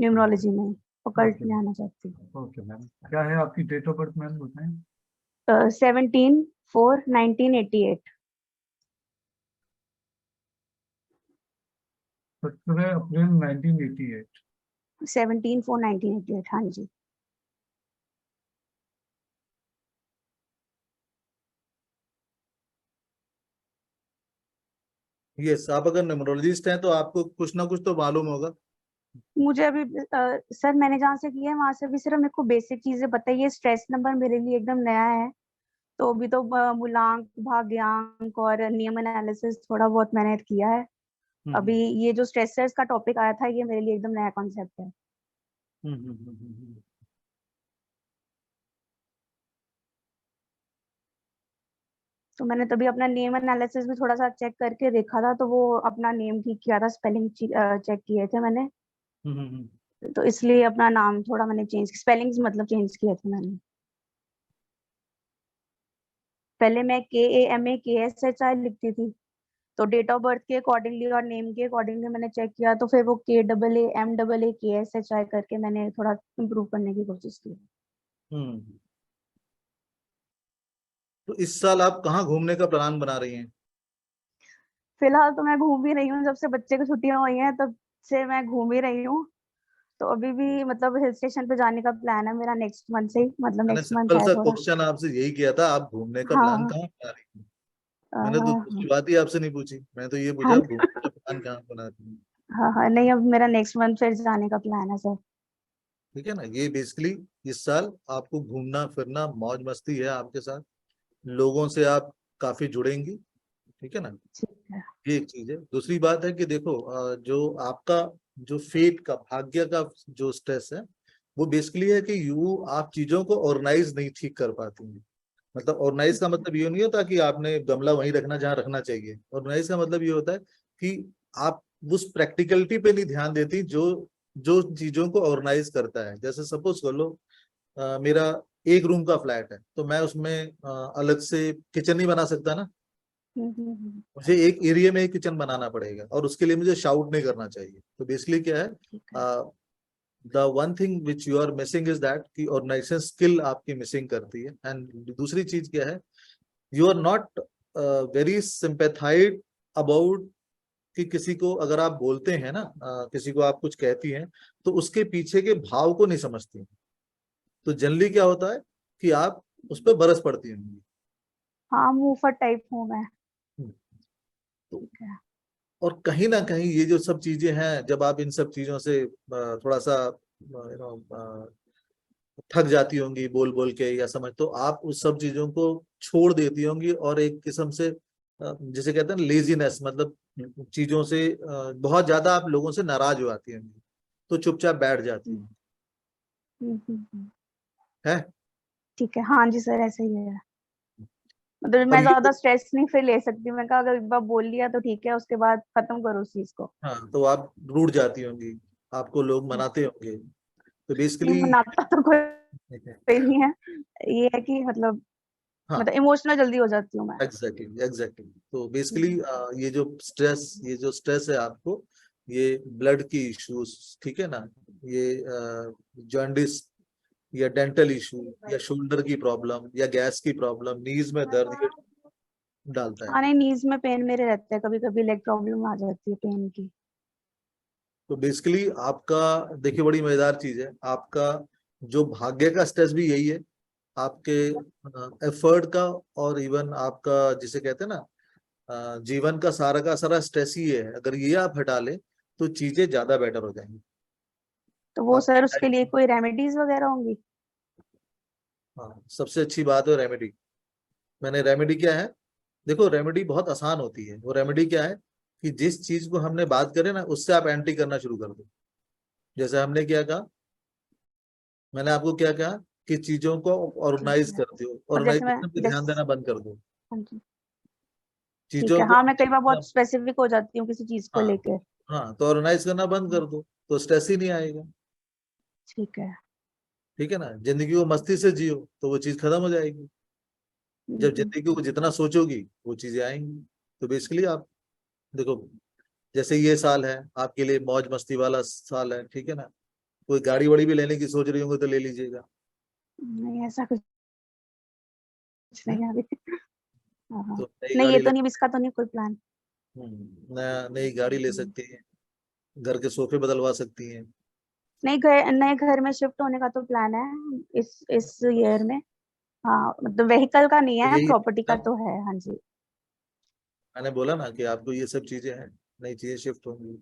Numerology में, occult okay में आना चाहती ओके मैम, क्या है आपकी डेट ऑफ बर्थ मैम बताएं? हूँ। 17/4/1988। 17 अप्रैल 1988। 17/4/1988, हाँ जी। यस, आप अगर न्यूमरोलॉजिस्ट हैं तो आपको कुछ ना कुछ तो मालूम होगा। मुझे अभी सर मैंने जहाँ से किया है वहां से भी सिर्फ मेरे को बेसिक चीजें बताइए। स्ट्रेस नंबर मेरे लिए एकदम नया है, तो अभी तो मूलांक, भाग्यांक और नियम एनालिसिस थोड़ा बहुत मैंने किया है। अभी ये जो स्ट्रेसर्स का टॉपिक आया था, ये मेरे लिए एकदम नया कॉन्सेप्ट है। तो मैंने तभी अपना नेम एनालिसिस भी थोड़ा सा चेक करके देखा था, तो वो अपना नेम ठीक किया था, स्पेलिंग चेक किए थे मैंने, तो इसलिए अपना नाम थोड़ा मैंने चेंज, स्पेलिंग्स मतलब चेंज किए थे मैंने। पहले मैं KAMAKSHI लिखती थी, तो डेट ऑफ बर्थ के अकॉर्डिंगली और नेम के अकॉर्डिंगली मैंने चेक किया, तो फिर वो KAAMAAKSHI करके मैंने थोड़ा इम्प्रूव करने की कोशिश की। तो इस साल आप कहाँ घूमने का प्लान बना रही हैं? फिलहाल तो मैं घूम ही रही हूँ, जब से बच्चे को छुट्टियां हुई हैं तब से मैं घूम ही रही हूँ। तो अभी भी मतलब हिल स्टेशन पे जाने का प्लान है मेरा नेक्स्ट मंथ से ही, मतलब मैंने नेक्स्ट मंथ सिंपल है सा थोड़ा। क्वेश्चन आपसे यही किया था, आप घूमने का प्लान हाँ कहाँ बना रही हैं? मैंने तो दूसरी हाँ बात ही आपसे नहीं पूछी, मैं तो ये पूछा हाँ घूमने का प्लान कहाँ बना रही हैं। हाँ हाँ, नहीं अब मेरा नेक्स्ट मंथ फिर जाने का प्लान है सर। ठीक है ना, ये बेसिकली इस साल आपको घूमना फिरना मौज मस्ती है आपके साथ, लोगों से आप काफी जुड़ेंगी। ठीक है ना, ठीक है। ये एक चीज है। दूसरी बात है कि देखो जो आपका जो फेट का भाग्य का जो स्ट्रेस है, वो बेसिकली है कि आप चीजों को ऑर्गेनाइज नहीं ठीक कर पाती हैं। मतलब ऑर्गेनाइज का मतलब ये नहीं होता कि आपने गमला वहीं रखना जहाँ रखना चाहिए। ऑर्गेनाइज का मतलब ये होता है कि आप उस प्रैक्टिकलिटी पे नहीं ध्यान देती जो जो चीजों को ऑर्गेनाइज करता है। जैसे सपोज कर लो मेरा एक रूम का फ्लैट है, तो मैं उसमें अलग से किचन नहीं बना सकता ना, मुझे एक एरिया में एक किचन बनाना पड़ेगा और उसके लिए मुझे शाउट नहीं करना चाहिए। तो बेसिकली क्या है, ठीक है। The one thing which you are missing is that कि ऑर्गेनाइजेशन स्किल आपकी मिसिंग करती है। एंड दूसरी चीज क्या है, you are not very sympathized about कि किसी को अगर आप बोलते हैं ना, किसी को आप कुछ कहती हैं तो उसके पीछे के भाव को नहीं समझती। तो जनरली क्या होता है कि आप उस पर बरस पड़ती होंगी। हाँ, मूफर टाइप हूँ मैं। तो ठीक है। और कहीं ना कहीं ये जो सब चीजें हैं, जब आप इन सब चीजों से थोड़ा सा यू नो थक जाती होंगी बोल बोल के या समझ, तो आप उस सब चीजों को छोड़ देती होंगी और एक किस्म से जिसे कहते हैं लेजीनेस, मतलब चीजों से बहुत ज्यादा आप लोगों से नाराज हो जाती होंगी, तो चुपचाप बैठ जाती हैं। हम्म। है। ठीक है, हाँ जी सर, ऐसा ही है। मतलब और मैं ये ज्यादा स्ट्रेस नहीं फिर ले सकती, मैं कहा अगर एक बार बोल लिया तो ठीक है, उसके बाद खत्म करो उस चीज को। हाँ, तो आप रूठ जाती होंगी, आपको लोग मनाते होंगे। तो नहीं, बेसिकली मनाता तो कोई नहीं है, ये है कि मतलब हाँ, इमोशनल जल्दी हो जाती हूँ मैं। Exactly exactly. तो बेसिकली ये जो स्ट्रेस है आपको, ये ब्लड की इश्यूज, ठीक है ना, ये जॉन्डिस या डेंटल इशू या शोल्डर की प्रॉब्लम या गैस की प्रॉब्लम, नीज में दर्द ये डालता है। हाँ नहीं, नीज में पेन मेरे रहते हैं, कभी कभी लेग प्रॉब्लम आ जाती है पेन की। तो बेसिकली आपका देखिए बड़ी मजेदार चीज है, आपका जो भाग्य का स्ट्रेस भी यही है, आपके एफर्ट का, और इवन आपका जिसे कहते हैं ना जीवन का सारा स्ट्रेस ही है। अगर ये आप हटा ले तो चीजें ज्यादा बेटर हो जाएंगी तो वो सर उसके लिए आपकी। कोई रेमेडीज वगैरह होंगी? हाँ, सबसे अच्छी बात है रेमेडी। मैंने रेमेडी क्या है, देखो रेमेडी बहुत आसान होती है। वो रेमेडी क्या है कि जिस चीज को हमने बात करे ना, उससे आप एंटी करना शुरू कर दो। जैसे हमने क्या कहा, मैंने आपको क्या कहा कि चीजों को ठीक ऑर्गेनाइज है। कर दो, और जैसे मैं ऑर्गेनाइजेशन पे ध्यान देना बंद कर दो। हाँ जी, ठीक चीजों है। को हाँ, मैं कई बार बहुत स्पेसिफिक हो जाती हूँ किसी चीज को हाँ लेकर। हाँ, तो ऑर्गेनाइज करना बंद कर दो, तो स्ट्रेस ही नहीं आएगा। ठीक है। ठीक है ना, जिंदगी को मस्ती से जियो तो वो चीज खत्म हो जाएगी। जब जिंदगी को जितना सोचोगी वो चीजें आएंगी। तो बेसिकली आप देखो, जैसे ये साल है आपके लिए मौज मस्ती वाला साल है, ठीक है ना, कोई गाड़ी वाड़ी भी लेने की सोच रही होंगे तो ले लीजिएगा। नहीं ऐसा कुछ नहीं है अभी। हाँ, तो नई नहीं ये गाड़ी तो नहीं, इसका तो नहीं कोई प्लान। नया नई गाड़ी ले सकती हैं, घर के सोफे बदलवा सकती हैं। नहीं नए घर में शिफ्ट होने का तो प्लान है इस ईयर में। हाँ मतलब व्हीकल का नहीं तो है, यही प्रॉपर्टी का ना, तो है। हाँ जी। मैंने बोला ना कि आपको ये सब चीजें हैं, नई चीजें शिफ्ट होंगी।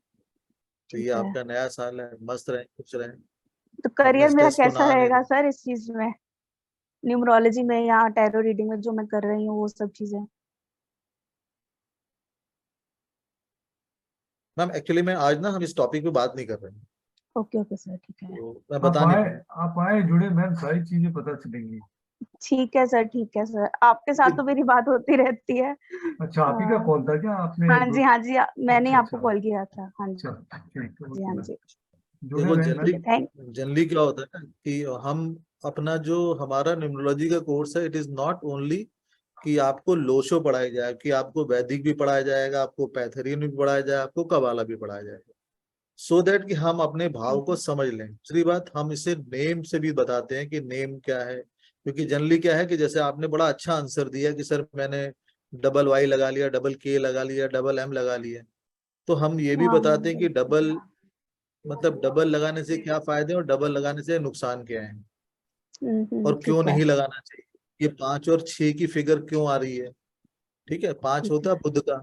तो ये ठीक है। आपका नया साल है, मस्त रहें, खुश रहें, तो अपने करियर मेरा स्ट्रेस को ना कैसा आने रहेगा दें। सर इस चीज में, न्यूमरोलॉजी में या टैरो रीडिंग में जो मैं कर रही हूँ वो सब चीजें? मैम एक्चुअली मैं आज ना हम इस टॉपिक पे बात नहीं कर रहे हैं, ओके ओके सर, ठीक है। तो मैं आप बता नहीं आए, पाऊंगा। आप आए जुड़े मैम, सारी चीजें पता चलेंगी। ठीक है सर, ठीक है सर, आपके साथ तो मेरी बात होती रहती है। अच्छा, आप ही का हाँ कॉल था क्या आपने हाँ जी, हाँ जी, मैंने ही अच्छा आपको अच्छा कॉल किया था। हाँ जी। अच्छा, ठीक है, जी हाँ ओके, जी। जुड़े देखो रहें जनरली, मैम। थैंक। जनरली क्या होता है ना कि हम अपना जो हमारा न्यूमरोलॉजी का कोर्स है, इट इज नॉट ओनली कि आपको लोशो पढ़ाया जाए, कि आपको वैदिक भी पढ़ाया जाएगा, आपको पैथरियन भी पढ़ाया जाएगा, आपको कबाला भी पढ़ाया जाएगा, सो दैट कि हम अपने भाव को समझ लें। दूसरी बात, हम इसे नेम से भी बताते हैं कि नेम क्या है, क्योंकि जनरली क्या है कि जैसे आपने बड़ा अच्छा आंसर दिया कि सर मैंने डबल वाई लगा लिया, डबल के लगा लिया, डबल एम लगा लिया, तो हम ये भी हाँ हाँ बताते हैं कि डबल मतलब डबल लगाने से क्या फायदे हैं और डबल लगाने से नुकसान क्या है, और क्यों ठीक है। नहीं लगाना चाहिए, ये 5 और 6 की फिगर क्यों आ रही है। ठीक है, 5 ठीक होता है है। बुध का।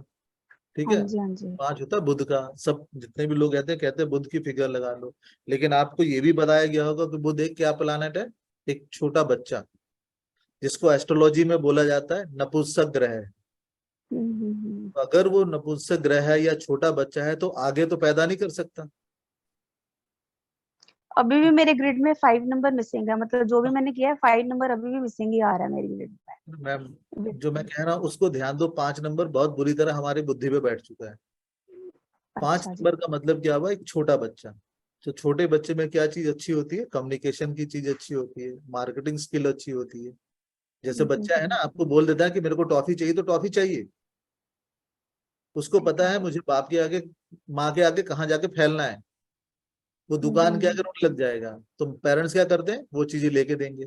ठीक हाँ है, जी, हाँ जी। 5 होता है बुध का। सब जितने भी लोग कहते हैं बुध की फिगर लगा लो, लेकिन आपको ये भी बताया गया होगा कि बुध एक क्या प्लानट है, एक छोटा बच्चा, जिसको एस्ट्रोलॉजी में बोला जाता है नपुंसक ग्रह है। हम्म। तो अगर वो नपुंसक ग्रह है या छोटा बच्चा है तो आगे तो पैदा नहीं कर सकता। अभी भी मेरे ग्रिड में 5 नंबर मिसिंग है, मतलब जो भी मैंने किया है 5 नंबर अभी भी मिसिंग ही आ रहा है मेरी ग्रिड मैम में। जो मैं कह रहा हूँ उसको ध्यान दो, 5 नंबर बहुत बुरी तरह हमारी बुद्धि पे बैठ चुका है। पांच अच्छा जी। नंबर का मतलब क्या हुआ, एक छोटा बच्चा। तो छोटे बच्चे में क्या चीज अच्छी होती है, कम्युनिकेशन की चीज अच्छी होती है, मार्केटिंग स्किल अच्छी होती है। जैसे बच्चा है ना, आपको बोल देता है कि मेरे को टॉफी चाहिए तो टॉफी चाहिए, उसको ठीक पता है। है मुझे बाप के आगे, माँ के आगे कहाँ जाके फैलना है, वो दुकान के आगे रोने लग जाएगा। तो पेरेंट्स क्या करते हैं, वो चीजें लेके देंगे।